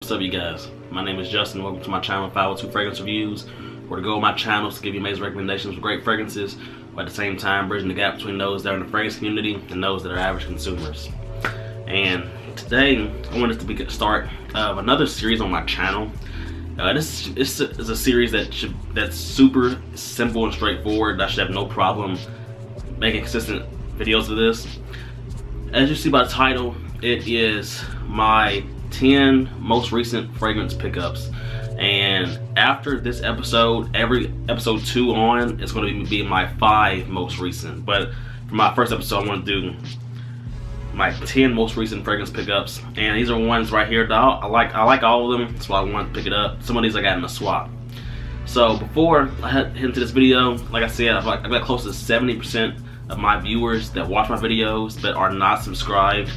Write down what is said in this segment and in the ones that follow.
What's up, you guys? My name is Justin. Welcome to my channel, 502 Fragrance Reviews, where the goal of my channel is to give you amazing recommendations for great fragrances, but at the same time bridging the gap between those that are in the fragrance community and those that are average consumers. And today I wanted to be the start of another series on my channel. This is a series that's super simple and straightforward. I should have no problem making consistent videos of this. As you see by the title, it is my 10 most recent fragrance pickups, and after this episode, every episode 2 on, it's going to be my 5 most recent. But for my first episode, I want to do my 10 most recent fragrance pickups, and these are ones right here that I like all of them. That's why I want to pick it up. Some of these I got in a swap. So before I head into this video, like I said, I've got close to 70% of my viewers that watch my videos that are not subscribed.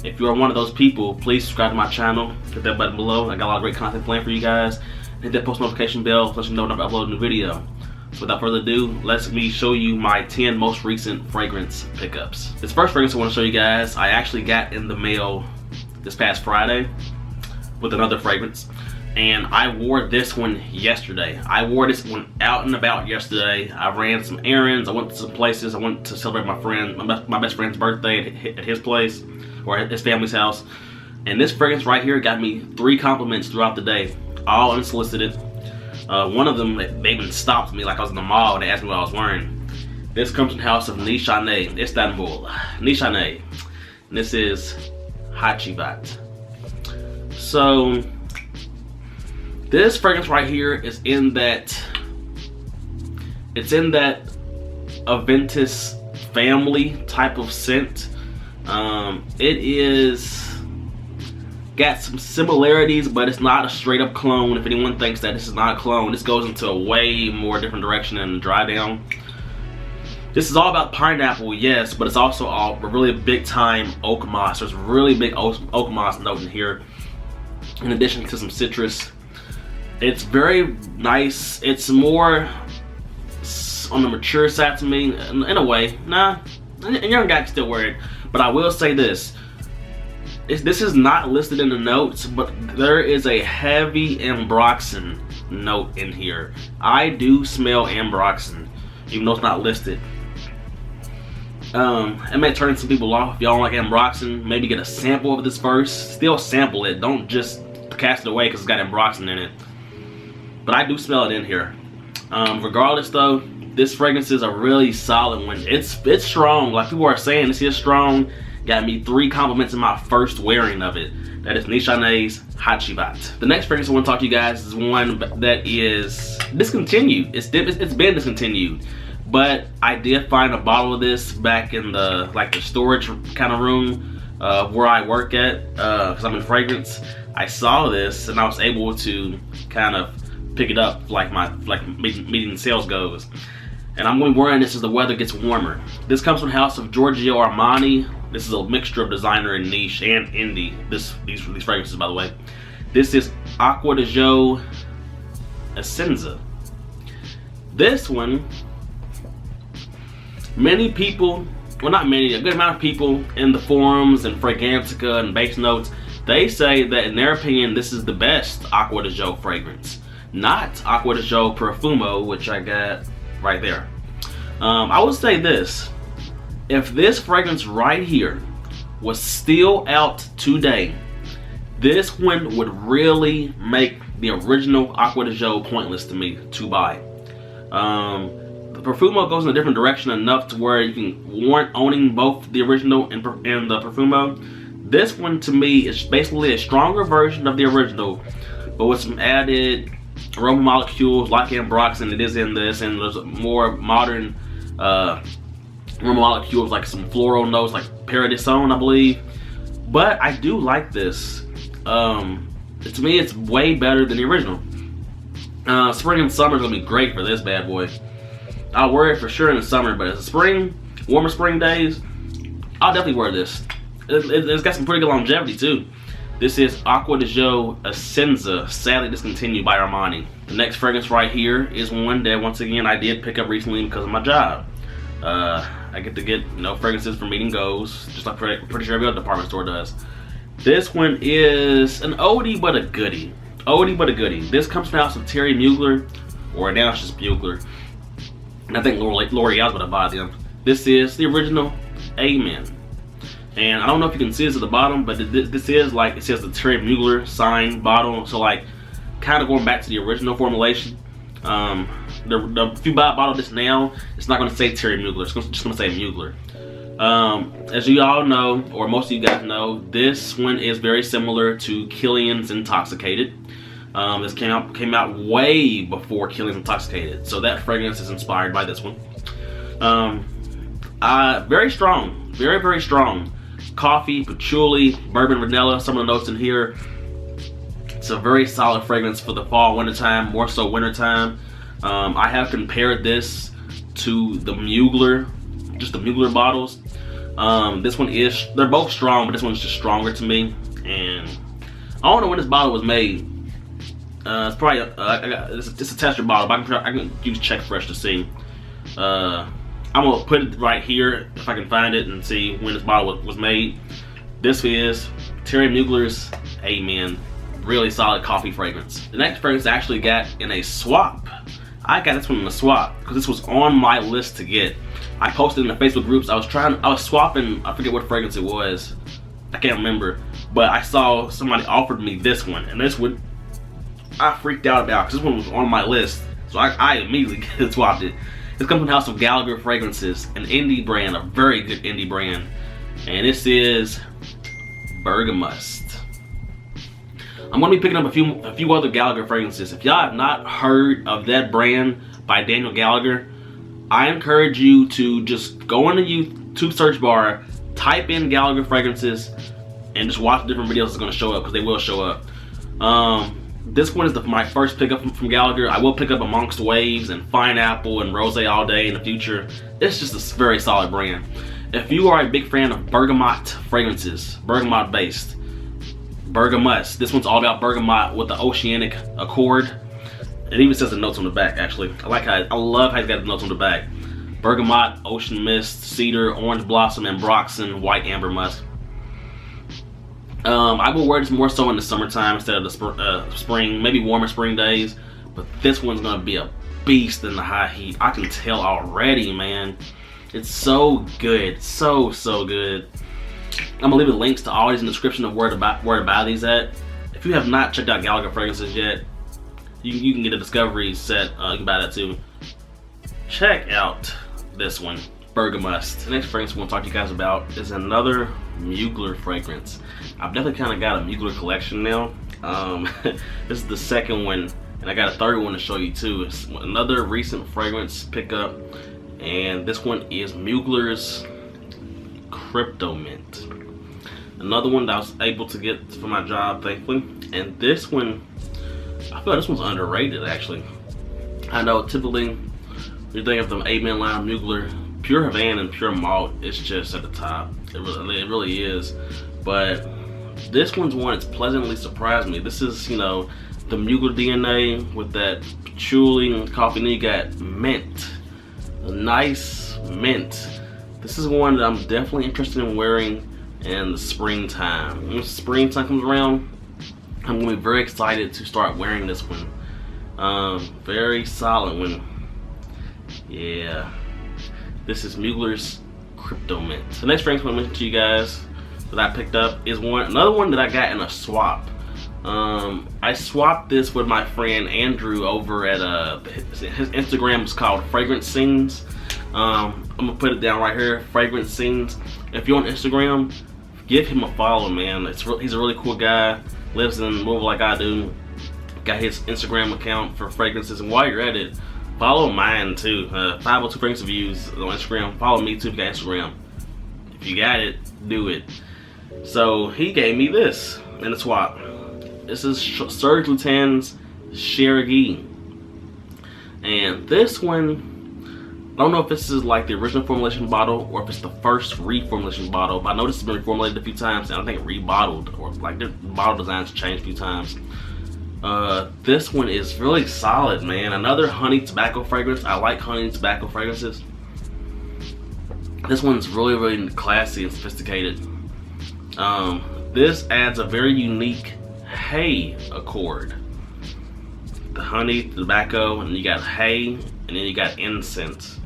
If you are one of those people, please subscribe to my channel. Hit that button below. I got a lot of great content planned for you guys. Hit that post notification bell so you know when I upload a new video. So without further ado, let me show you my 10 most recent fragrance pickups. This first fragrance I want to show you guys, I actually got in the mail this past Friday with another fragrance. And I wore this one yesterday. I wore this one out and about yesterday. I ran some errands. I went to some places. I went to celebrate my best friend's birthday at his place, or at his family's house. And this fragrance right here got me 3 compliments throughout the day, all unsolicited. One of them, they even stopped me like I was in the mall and they asked me what I was wearing. This comes from the house of Nishane, Istanbul. Nishane. And this is Hachibox. So this fragrance right here is in that Aventus family type of scent. It is got some similarities, but it's not a straight up clone. If anyone thinks that this is not a clone, this goes into a way more different direction than the Dry Down. This is all about pineapple, yes, but it's also a really big time oak moss. There's a really big oak moss note in here, in addition to some citrus. It's very nice. It's more on the mature side to me, in a way. Nah, a young guy can still wear it. But I will say this. This is not listed in the notes, but there is a heavy ambroxan note in here. I do smell ambroxan, even though it's not listed. It may turn some people off if y'all don't like ambroxan. Maybe get a sample of this first. Still sample it. Don't just cast it away because it's got ambroxan in it. But I do smell it in here. Regardless though, this fragrance is a really solid one. It's strong. Like people are saying, this is strong. Got me 3 compliments in my first wearing of it. That is Nishane's Hachibox. The next fragrance I want to talk to you guys is one that is discontinued. It's been discontinued. But I did find a bottle of this back in the storage kind of room where I work at, because I'm in fragrance. I saw this and I was able to kind of pick it up like meeting sales goes. And I'm going to be wearing this as the weather gets warmer. This comes from the house of Giorgio Armani. This is a mixture of designer and niche and indie. These fragrances, by the way. This is Acqua di Essenza. This one, many people, well not many, a good amount of people in the forums and Fragrantica and Base Notes, they say that in their opinion this is the best Acqua di fragrance. Not Acqua di Profumo, which I got right there. I would say this. If this fragrance right here was still out today, this one would really make the original Acqua di pointless to me to buy. The Profumo goes in a different direction enough to where you can warrant owning both the original and the Profumo. This one to me is basically a stronger version of the original, but with some added aroma molecules like ambroxan. It is in this, and there's more modern aroma molecules like some floral notes like Paradisone, I believe. But I do like this. To me, it's way better than the original. Spring and summer is gonna be great for this bad boy. I'll wear it for sure in the summer, but as a spring, warmer spring days, I'll definitely wear this. It's got some pretty good longevity too. This is Acqua di Essenza, sadly discontinued by Armani. The next fragrance right here is one that once again I did pick up recently because of my job. I get to get fragrances from meeting goes, just like pretty sure every other department store does. This one is an oldie but a goodie. Oldie but a goodie. This comes from the house of Thierry Mugler, or now it's just Mugler. And I think L'Oreal's gonna buy them. This is the original Amen. And I don't know if you can see this at the bottom, but this is like, it says the Thierry Mugler sign bottle. So like, kind of going back to the original formulation. If you buy a bottle of this now, it's not gonna say Thierry Mugler, it's just gonna say Mugler. As you all know, or most of you guys know, this one is very similar to Killian's Intoxicated. This came out way before Killian's Intoxicated, so that fragrance is inspired by this one. Very strong, very strong. Coffee, patchouli, bourbon, vanilla, some of the notes in here. It's a very solid fragrance for the fall, winter time, more so winter time. I have compared this to the Mugler, just the Mugler bottles. This one is, they're both strong, but this one's just stronger to me. And I don't know when this bottle was made. It's probably it's a tester bottle, but I can use Check Fresh to see. I'm gonna put it right here if I can find it and see when this bottle was made. This is Thierry Mugler's Amen. Really solid coffee fragrance. The next fragrance I actually got in a swap. I got this one in a swap because this was on my list to get. I posted in the Facebook groups. I was swapping, I forget what fragrance it was. I can't remember. But I saw somebody offered me this one, and this one I freaked out about because this one was on my list. So I immediately swapped it. This comes from the house of Gallagher Fragrances, an indie brand, a very good indie brand. And this is Bergamust. I'm going to be picking up a few other Gallagher fragrances. If y'all have not heard of that brand by Daniel Gallagher, I encourage you to just go into YouTube search bar, type in Gallagher fragrances, and just watch different videos that's going to show up, because they will show up. This one is my first pickup from Gallagher. I will pick up Amongst Waves and Fine Apple and Rose All Day in the future. It's just a very solid brand. If you are a big fan of bergamot fragrances, bergamot based, Bergamust. This one's all about bergamot with the oceanic accord. It even says the notes on the back, actually. I love how it's got the notes on the back. Bergamot, ocean mist, cedar, orange blossom, ambroxan, white amber musk. I will wear this more so in the summertime instead of the spring, maybe warmer spring days. But this one's gonna be a beast in the high heat. I can tell already, man. It's so good, so good. I'm gonna leave the links to all these in the description of where to buy these at. If you have not checked out Gallagher fragrances yet, you can get a discovery set. You can buy that too. Check out this one, Bergamust. The next fragrance we're gonna talk to you guys about is another Mugler fragrance. I've definitely kind of got a Mugler collection now. This is the second one, and I got a third one to show you too. It's another recent fragrance pickup, and this one is Mugler's Crypto Mint. Another one that I was able to get for my job, thankfully. And this one, I feel like this one's underrated, actually. I know typically you think of the Amen line Mugler, Pure Havana and Pure Malt, it's just at the top. It really is. But this one's one that's pleasantly surprised me. This is, you know, the Mugler DNA with that patchouli and coffee, and then you got mint, a nice mint. This is one that I'm definitely interested in wearing in the springtime. When springtime comes around, I'm gonna be very excited to start wearing this one. Very solid one. Yeah. This is Mugler's Crypto Mint. The next fragrance I'm gonna mention to you guys that I picked up is another one that I got in a swap. I swapped this with my friend Andrew over at his Instagram is called Fragrance Scenes. I'm gonna put it down right here, Fragrance Scenes. If you're on Instagram, give him a follow, man. He's a really cool guy, lives in Louisville like I do. Got his Instagram account for fragrances, and while you're at it, follow mine too. 502 Fragrance Reviews on Instagram. Follow me too if you got Instagram. If you got it, do it. So he gave me this in a swap. This is Serge Lutens Cherigui. And this one, I don't know if this is like the original formulation bottle or if it's the first reformulation bottle, but I know this has been reformulated a few times, and I think rebottled, or like the bottle designs changed a few times. This one is really solid, man. Another honey tobacco fragrance. I like honey tobacco fragrances. This one's really classy and sophisticated. This adds a very unique hay accord. The honey, the tobacco, and you got hay, and then you got incense.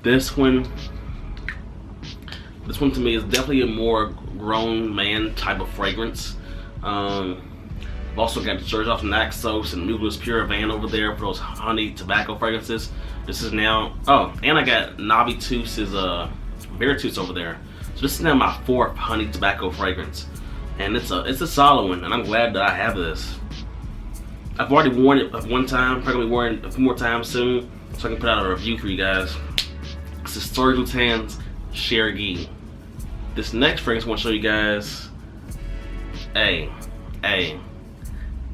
This one to me is definitely a more grown man type of fragrance. I've also got the Church off Naxos and Mugler's Pure Van over there for those honey tobacco fragrances. This is now, oh, and I got Navitus's Veritus over there. So this is now my 4th honey tobacco fragrance, and it's a solid one, and I'm glad that I have this. I've already worn it one time, probably wearing it a few more times soon, so I can put out a review for you guys. This is Thierry Mugler's Chergui. This next fragrance I want to show you guys,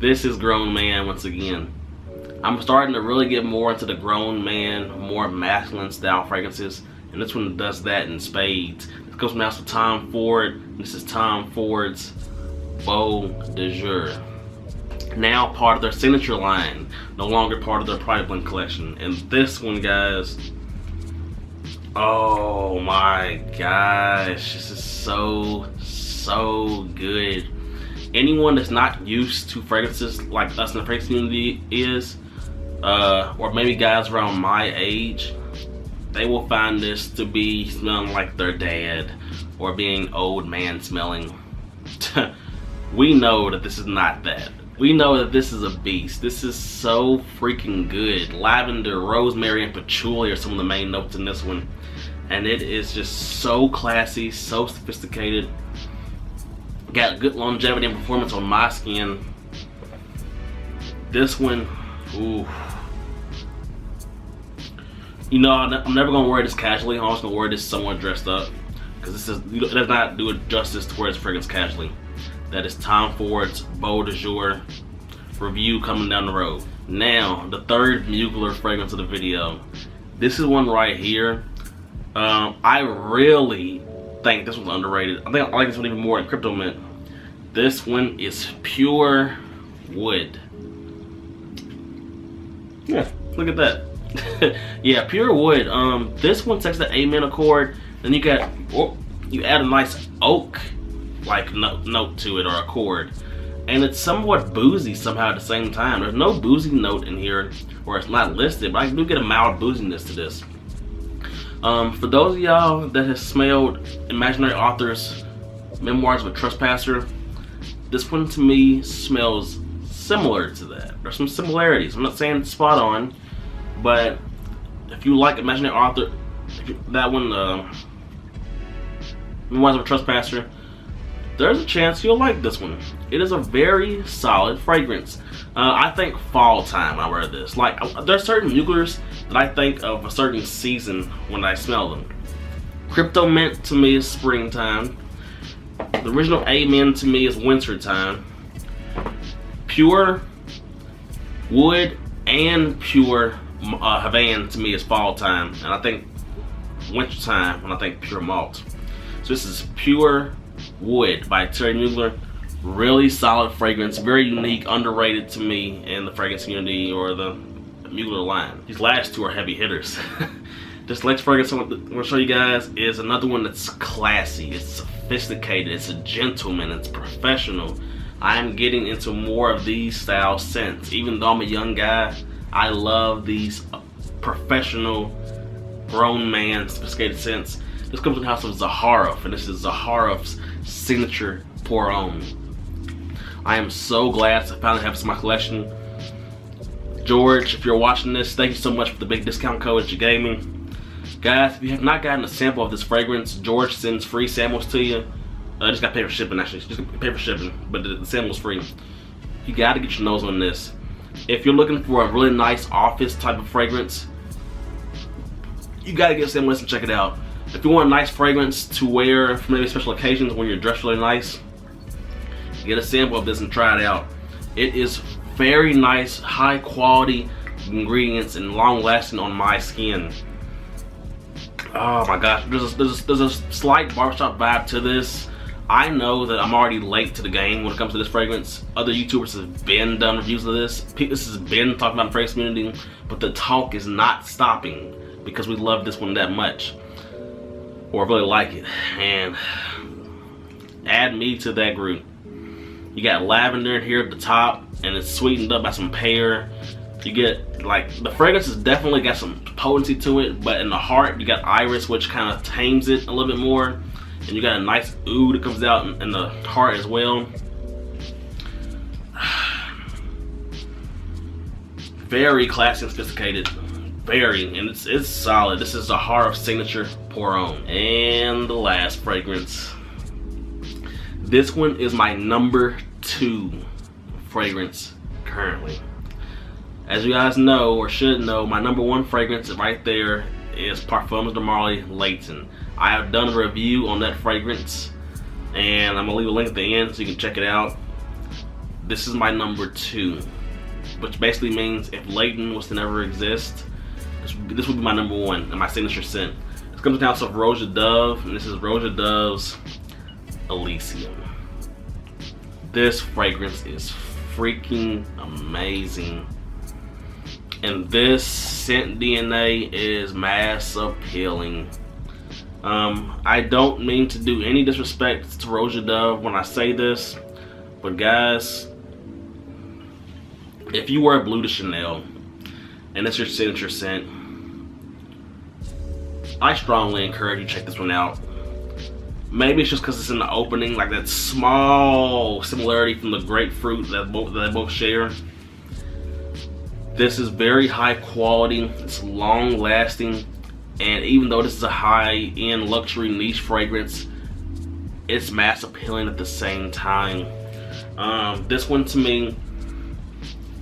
this is grown man once again. I'm starting to really get more into the grown man, more masculine style fragrances, and this one does that in spades. This comes from the house of Tom Ford. This is Tom Ford's Beau de Jour. Now part of their signature line, no longer part of their Private Blend collection. And this one, guys, oh my gosh, this is so good. Anyone that's not used to fragrances like us in the fragrance community is, or maybe guys around my age, they will find this to be smelling like their dad or being old man smelling. We know that this is not that. We know that this is a beast. This is so freaking good. Lavender, rosemary, and patchouli are some of the main notes in this one. And it is just so classy, so sophisticated. Got good longevity and performance on my skin. This one, ooh. You know, I'm never gonna wear this casually. I'm always gonna wear this somewhat dressed up, because it does not do it justice to wear this fragrance casually. That is Tom Ford's Beau de Jour review coming down the road. Now, the 3rd Mugler fragrance of the video. This is one right here. I really think this one's underrated. I think I like this one even more than Crypto Mint. This one is Pure Wood. Yeah, look at that. Yeah, Pure Wood. This one takes the Amen accord. Then you got, you add a nice oak like note to it, or accord, and it's somewhat boozy somehow at the same time. There's no boozy note in here, or it's not listed, but I do get a mild booziness to this. For those of y'all that have smelled Imaginary Author's Memoirs of a Trespasser, this one to me smells similar to that. There's some similarities. I'm not saying it's spot on, but if you like Imaginary Author, that one, Memoirs of a Trespasser, there's a chance you'll like this one. It is a very solid fragrance. I think fall time I wear this. Like, there's certain Muglers that I think of a certain season when I smell them. Crypto Mint to me is springtime. The original Amen to me is winter time. Pure Wood and Pure Havana to me is fall time. And I think winter time when I think Pure Malt. So this is Pure Wood by Thierry Mugler. Really solid fragrance, very unique, underrated to me in the fragrance community or the Mugler line. These last two are heavy hitters. This next fragrance I'm going to show you guys is another one that's classy, it's sophisticated, it's a gentleman, it's professional. I'm getting into more of these style scents. Even though I'm a young guy, I love these professional, grown man, sophisticated scents. This comes from the house of Zaharoff, and this is Zaharoff's signature Pour Homme. I am so glad to finally have this in my collection. George, if you're watching this, thank you so much for the big discount code that you gave me. Guys, if you have not gotten a sample of this fragrance, George sends free samples to you. Just got to pay for shipping, actually. Just pay for shipping, but the sample's free. You got to get your nose on this. If you're looking for a really nice office type of fragrance, you got to get a sample of this and check it out. If you want a nice fragrance to wear for maybe special occasions when you're dressed really nice, get a sample of this and try it out. It is very nice, high quality ingredients and long lasting on my skin. Oh my gosh, there's a slight barbershop vibe to this. I know that I'm already late to the game when it comes to this fragrance. Other YouTubers have been done reviews of this. This has been talking about the fragrance community, but the talk is not stopping because we love this one that much, or really like it. And add me to that group. You got lavender here at the top, and it's sweetened up by some pear. You get, like, the fragrance has definitely got some potency to it, but in the heart you got iris, which kind of tames it a little bit more, and you got a nice oud that comes out in the heart as well. Very classy and sophisticated, very, and it's solid. This is a Heart of Signature Pour On. And the last fragrance. This one is my number 2 fragrance currently. As you guys know, or should know, my number 1 fragrance right there is Parfums de Marly Layton. I have done a review on that fragrance, and I'm gonna leave a link at the end so you can check it out. This is my number 2, which basically means if Layton was to never exist, this would be my number 1 and my signature scent. This comes down to Roja Dove, and this is Roja Dove's Elysium. This fragrance is freaking amazing, and this scent DNA is mass appealing. I don't mean to do any disrespect to Roja Dove when I say this, but guys, if you wear Bleu de Chanel and it's your signature scent, I strongly encourage you to check this one out. Maybe it's just because it's in the opening, like that small similarity from the grapefruit that they both share. This is very high quality, it's long lasting, and even though this is a high-end luxury niche fragrance, it's mass appealing at the same time. This one to me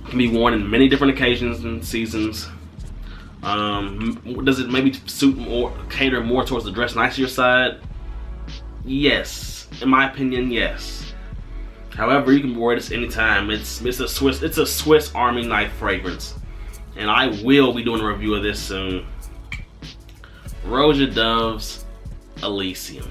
can be worn in many different occasions and seasons. Does it maybe suit more, cater more towards the dress niceier side? Yes, in my opinion, yes. However, you can wear this anytime. It's a Swiss Army knife fragrance, and I will be doing a review of this soon. Roja Dove's Elysium.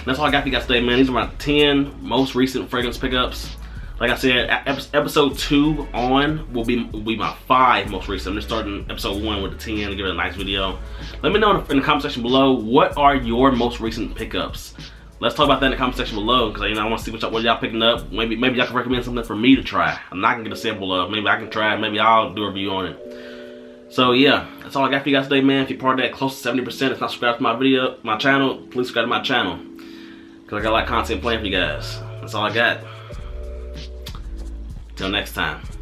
That's all I got for you guys today, man. These are my 10 most recent fragrance pickups. Like I said, episode 2 on will be my 5 most recent. I'm just starting episode 1 with the 10 to give it a nice video. Let me know in the comment section below, what are your most recent pickups? Let's talk about that in the comment section below, because I want to see what y'all picking up. Maybe y'all can recommend something for me to try. I'm not gonna get a sample of. Maybe I can try it. Maybe I'll do a review on it. So yeah, that's all I got for you guys today, man. If you're part of that close to 70%, it's not subscribed to my channel, please subscribe to my channel, because I got a lot of content planned for you guys. That's all I got. Till next time.